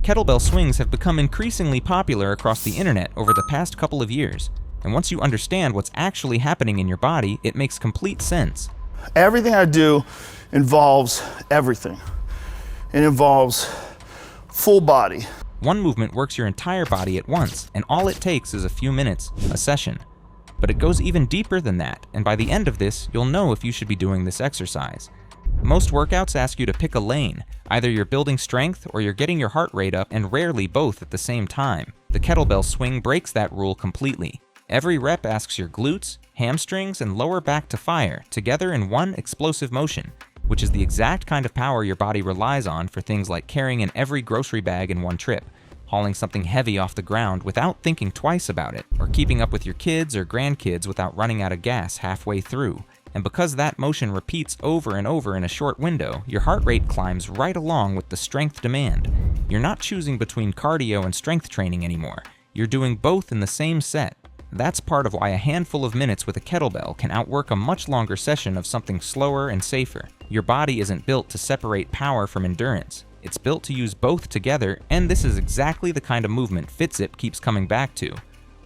Kettlebell swings have become increasingly popular across the internet over the past couple of years, and once you understand what's actually happening in your body, it makes complete sense. Everything I do involves everything. It involves full body. One movement works your entire body at once, and all it takes is a few minutes, a session. But it goes even deeper than that, and by the end of this, you'll know if you should be doing this exercise. Most workouts ask you to pick a lane. Either you're building strength or you're getting your heart rate up, and rarely both at the same time. The kettlebell swing breaks that rule completely. Every rep asks your glutes, hamstrings, and lower back to fire together in one explosive motion, which is the exact kind of power your body relies on for things like carrying in every grocery bag in one trip, hauling something heavy off the ground without thinking twice about it, or keeping up with your kids or grandkids without running out of gas halfway through. And because that motion repeats over and over in a short window, your heart rate climbs right along with the strength demand. You're not choosing between cardio and strength training anymore. You're doing both in the same set. That's part of why a handful of minutes with a kettlebell can outwork a much longer session of something slower and safer. Your body isn't built to separate power from endurance. It's built to use both together, and this is exactly the kind of movement FitZip keeps coming back to.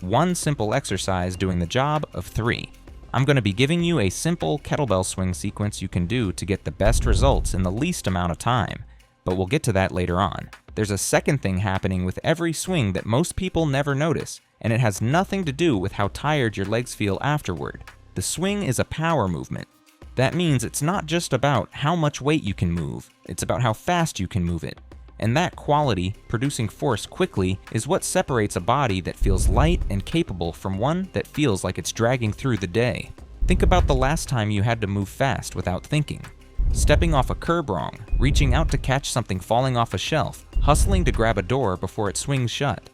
One simple exercise doing the job of 3. I'm going to be giving you a simple kettlebell swing sequence you can do to get the best results in the least amount of time, but we'll get to that later on. There's a second thing happening with every swing that most people never notice, and it has nothing to do with how tired your legs feel afterward. The swing is a power movement. That means it's not just about how much weight you can move, it's about how fast you can move it. And that quality, producing force quickly, is what separates a body that feels light and capable from one that feels like it's dragging through the day. Think about the last time you had to move fast without thinking. Stepping off a curb wrong, reaching out to catch something falling off a shelf, hustling to grab a door before it swings shut.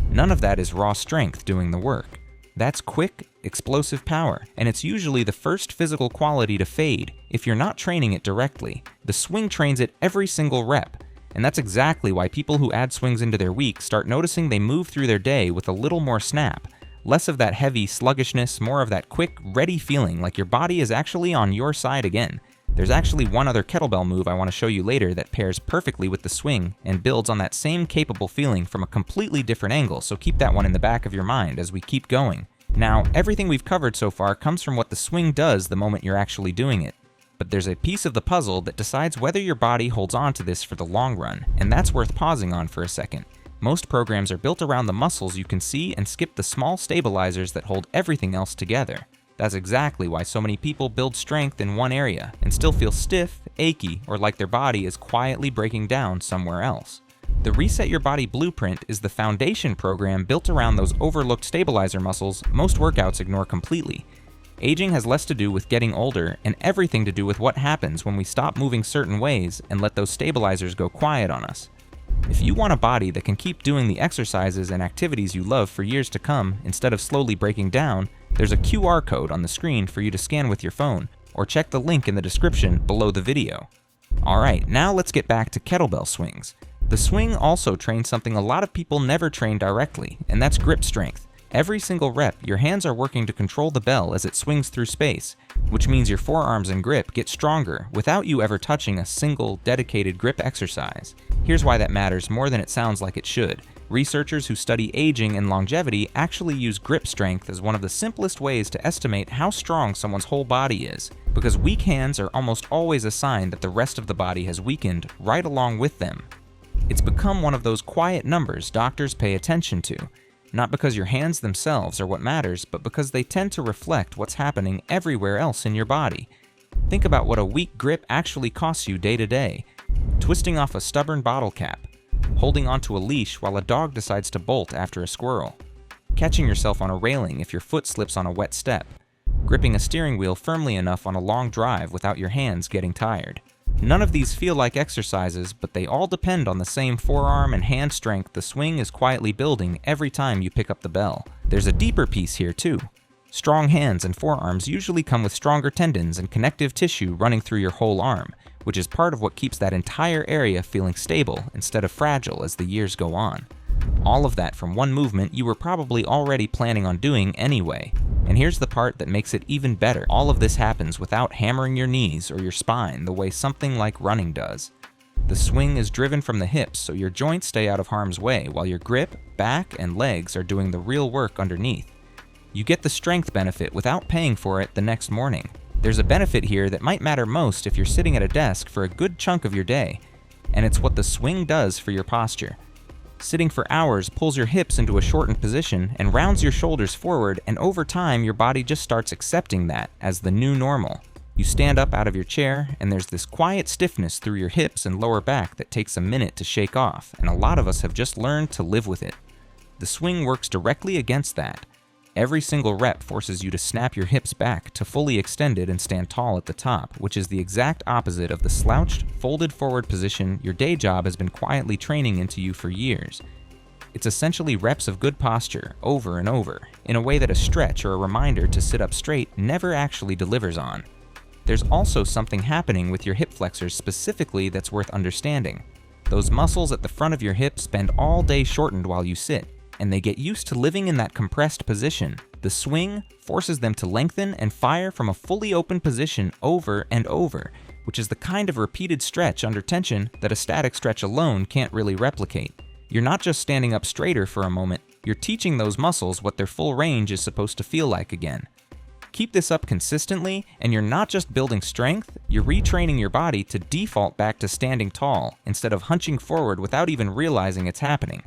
None of that is raw strength doing the work. That's quick, explosive power, and it's usually the first physical quality to fade if you're not training it directly. The swing trains it every single rep. And that's exactly why people who add swings into their week start noticing they move through their day with a little more snap. Less of that heavy sluggishness, more of that quick, ready feeling like your body is actually on your side again. There's actually one other kettlebell move I want to show you later that pairs perfectly with the swing and builds on that same capable feeling from a completely different angle, so keep that one in the back of your mind as we keep going. Now, everything we've covered so far comes from what the swing does the moment you're actually doing it. But there's a piece of the puzzle that decides whether your body holds on to this for the long run, and that's worth pausing on for a second. Most programs are built around the muscles you can see and skip the small stabilizers that hold everything else together. That's exactly why so many people build strength in one area and still feel stiff, achy, or like their body is quietly breaking down somewhere else. The Reset Your Body Blueprint is the foundation program built around those overlooked stabilizer muscles most workouts ignore completely. Aging has less to do with getting older and everything to do with what happens when we stop moving certain ways and let those stabilizers go quiet on us. If you want a body that can keep doing the exercises and activities you love for years to come instead of slowly breaking down, there's a QR code on the screen for you to scan with your phone, or check the link in the description below the video. Alright, now let's get back to kettlebell swings. The swing also trains something a lot of people never train directly, and that's grip strength. Every single rep, your hands are working to control the bell as it swings through space, which means your forearms and grip get stronger without you ever touching a single dedicated grip exercise. Here's why that matters more than it sounds like it should. Researchers who study aging and longevity actually use grip strength as one of the simplest ways to estimate how strong someone's whole body is, because weak hands are almost always a sign that the rest of the body has weakened right along with them. It's become one of those quiet numbers doctors pay attention to. Not because your hands themselves are what matters, but because they tend to reflect what's happening everywhere else in your body. Think about what a weak grip actually costs you day to day. Twisting off a stubborn bottle cap, holding onto a leash while a dog decides to bolt after a squirrel, catching yourself on a railing if your foot slips on a wet step, gripping a steering wheel firmly enough on a long drive without your hands getting tired. None of these feel like exercises, but they all depend on the same forearm and hand strength the swing is quietly building every time you pick up the bell. There's a deeper piece here too. Strong hands and forearms usually come with stronger tendons and connective tissue running through your whole arm, which is part of what keeps that entire area feeling stable instead of fragile as the years go on. All of that from one movement you were probably already planning on doing anyway. And here's the part that makes it even better. All of this happens without hammering your knees or your spine the way something like running does. The swing is driven from the hips, so your joints stay out of harm's way, while your grip, back, and legs are doing the real work underneath. You get the strength benefit without paying for it the next morning. There's a benefit here that might matter most if you're sitting at a desk for a good chunk of your day, and it's what the swing does for your posture. Sitting for hours pulls your hips into a shortened position and rounds your shoulders forward, and over time your body just starts accepting that as the new normal. You stand up out of your chair, and there's this quiet stiffness through your hips and lower back that takes a minute to shake off, and a lot of us have just learned to live with it. The swing works directly against that. Every single rep forces you to snap your hips back to fully extended and stand tall at the top, which is the exact opposite of the slouched, folded forward position your day job has been quietly training into you for years. It's essentially reps of good posture, over and over, in a way that a stretch or a reminder to sit up straight never actually delivers on. There's also something happening with your hip flexors specifically that's worth understanding. Those muscles at the front of your hip spend all day shortened while you sit, and they get used to living in that compressed position. The swing forces them to lengthen and fire from a fully open position over and over, which is the kind of repeated stretch under tension that a static stretch alone can't really replicate. You're not just standing up straighter for a moment, you're teaching those muscles what their full range is supposed to feel like again. Keep this up consistently, and you're not just building strength, you're retraining your body to default back to standing tall instead of hunching forward without even realizing it's happening.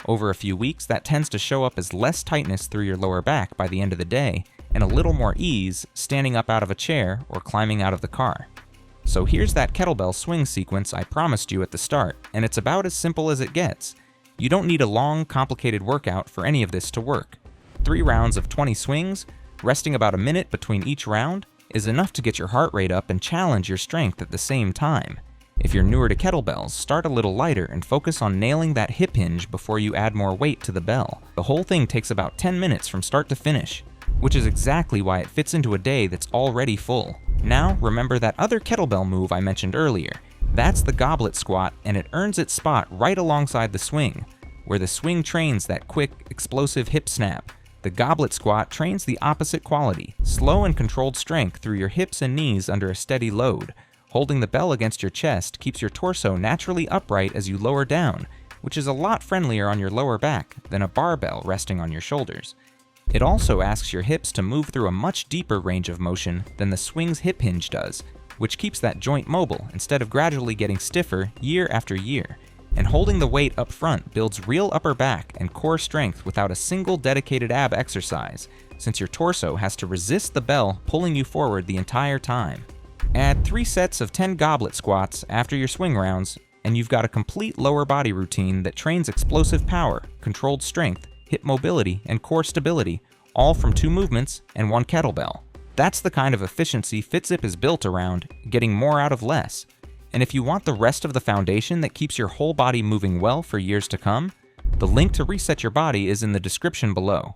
Over a few weeks, that tends to show up as less tightness through your lower back by the end of the day, and a little more ease standing up out of a chair or climbing out of the car. So here's that kettlebell swing sequence I promised you at the start, and it's about as simple as it gets. You don't need a long, complicated workout for any of this to work. 3 rounds of 20 swings, resting about a minute between each round, is enough to get your heart rate up and challenge your strength at the same time. If you're newer to kettlebells, start a little lighter and focus on nailing that hip hinge before you add more weight to the bell. The whole thing takes about 10 minutes from start to finish, which is exactly why it fits into a day that's already full. Now, remember that other kettlebell move I mentioned earlier. That's the goblet squat, and it earns its spot right alongside the swing. Where the swing trains that quick, explosive hip snap, the goblet squat trains the opposite quality, slow and controlled strength through your hips and knees under a steady load. Holding the bell against your chest keeps your torso naturally upright as you lower down, which is a lot friendlier on your lower back than a barbell resting on your shoulders. It also asks your hips to move through a much deeper range of motion than the swing's hip hinge does, which keeps that joint mobile instead of gradually getting stiffer year after year. And holding the weight up front builds real upper back and core strength without a single dedicated ab exercise, since your torso has to resist the bell pulling you forward the entire time. Add 3 sets of 10 goblet squats after your swing rounds, and you've got a complete lower body routine that trains explosive power, controlled strength, hip mobility, and core stability, all from 2 movements and 1 kettlebell. That's the kind of efficiency FitZip is built around, getting more out of less. And if you want the rest of the foundation that keeps your whole body moving well for years to come, the link to reset your body is in the description below.